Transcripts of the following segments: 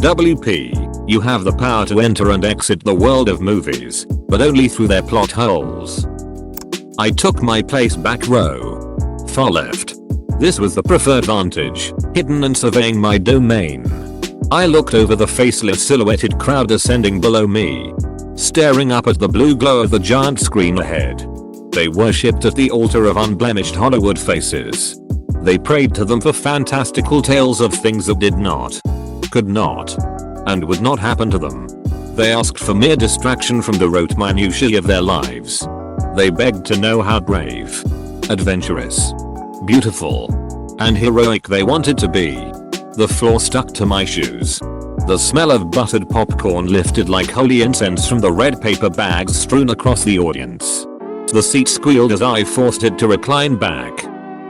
WP, you have the power to enter and exit the world of movies, but only through their plot holes. I took my place back row. Far left. This was the preferred vantage, hidden and surveying my domain. I looked over the faceless silhouetted crowd ascending below me, staring up at the blue glow of the giant screen ahead. They worshipped at the altar of unblemished Hollywood faces. They prayed to them for fantastical tales of things that did not, could not, and would not happen to them. They asked for mere distraction from the rote minutiae of their lives. They begged to know how brave, adventurous, beautiful, and heroic they wanted to be. The floor stuck to my shoes. The smell of buttered popcorn lifted like holy incense from the red paper bags strewn across the audience. The seat squealed as I forced it to recline back.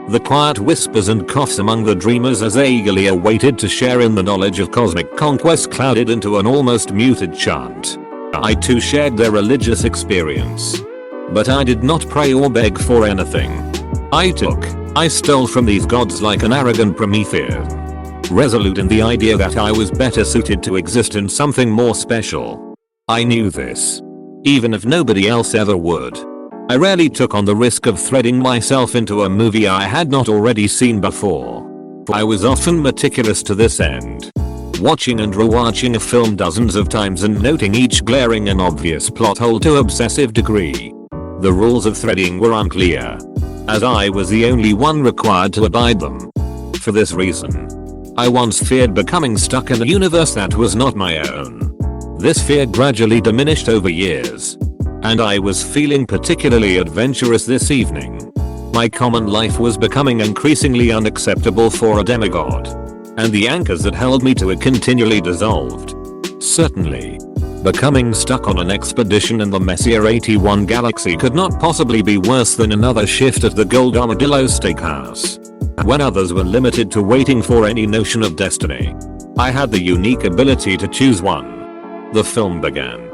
The quiet whispers and coughs among the dreamers as they eagerly awaited to share in the knowledge of cosmic conquest clouded into an almost muted chant. I too shared their religious experience. But I did not pray or beg for anything. I stole from these gods like an arrogant Promethean, resolute in the idea that I was better suited to exist in something more special. I knew this, even if nobody else ever would. I rarely took on the risk of threading myself into a movie I had not already seen before. I was often meticulous to this end, watching and rewatching a film dozens of times and noting each glaring and obvious plot hole to obsessive degree. The rules of threading were unclear, as I was the only one required to abide them. For this reason, I once feared becoming stuck in a universe that was not my own. This fear gradually diminished over years, and I was feeling particularly adventurous this evening. My common life was becoming increasingly unacceptable for a demigod, and the anchors that held me to it continually dissolved. Certainly, becoming stuck on an expedition in the Messier 81 galaxy could not possibly be worse than another shift at the Gold Armadillo Steakhouse. When others were limited to waiting for any notion of destiny, I had the unique ability to choose one. The film began.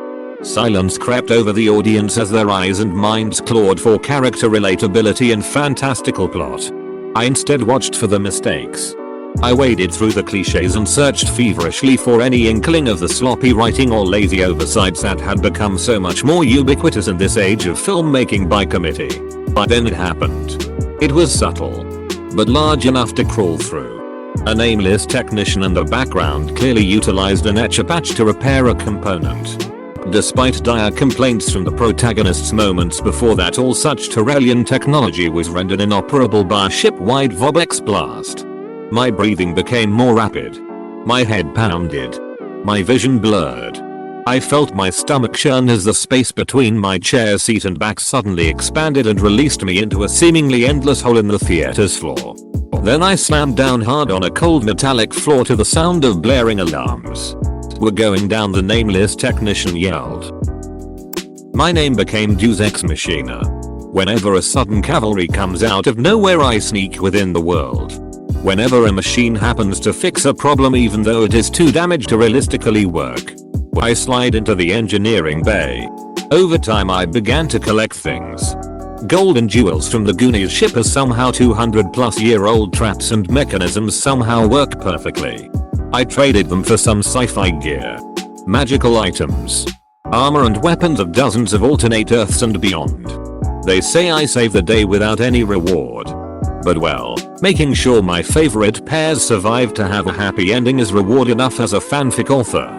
Silence crept over the audience as their eyes and minds clawed for character relatability and fantastical plot. I instead watched for the mistakes. I waded through the cliches and searched feverishly for any inkling of the sloppy writing or lazy oversights that had become so much more ubiquitous in this age of filmmaking by committee. But then it happened. It was subtle, but large enough to crawl through. A nameless technician in the background clearly utilized an etch-a-patch to repair a component. Despite dire complaints from the protagonists moments before that all such Tyrellian technology was rendered inoperable by a ship-wide Vobex blast. My breathing became more rapid. My head pounded. My vision blurred. I felt my stomach churn as the space between my chair seat and back suddenly expanded and released me into a seemingly endless hole in the theater's floor. Then I slammed down hard on a cold metallic floor to the sound of blaring alarms. "We're going down," the nameless technician yelled. My name became Deus Ex Machina. Whenever a sudden cavalry comes out of nowhere, I sneak within the world. Whenever a machine happens to fix a problem even though it is too damaged to realistically work, I slide into the engineering bay. Over time I began to collect things. Gold and jewels from the Goonies ship as somehow 200-plus-year-old traps and mechanisms somehow work perfectly. I traded them for some sci-fi gear, magical items, armor and weapons of dozens of alternate Earths and beyond. They say I saved the day without any reward. But well, making sure my favorite pairs survive to have a happy ending is reward enough as a fanfic author.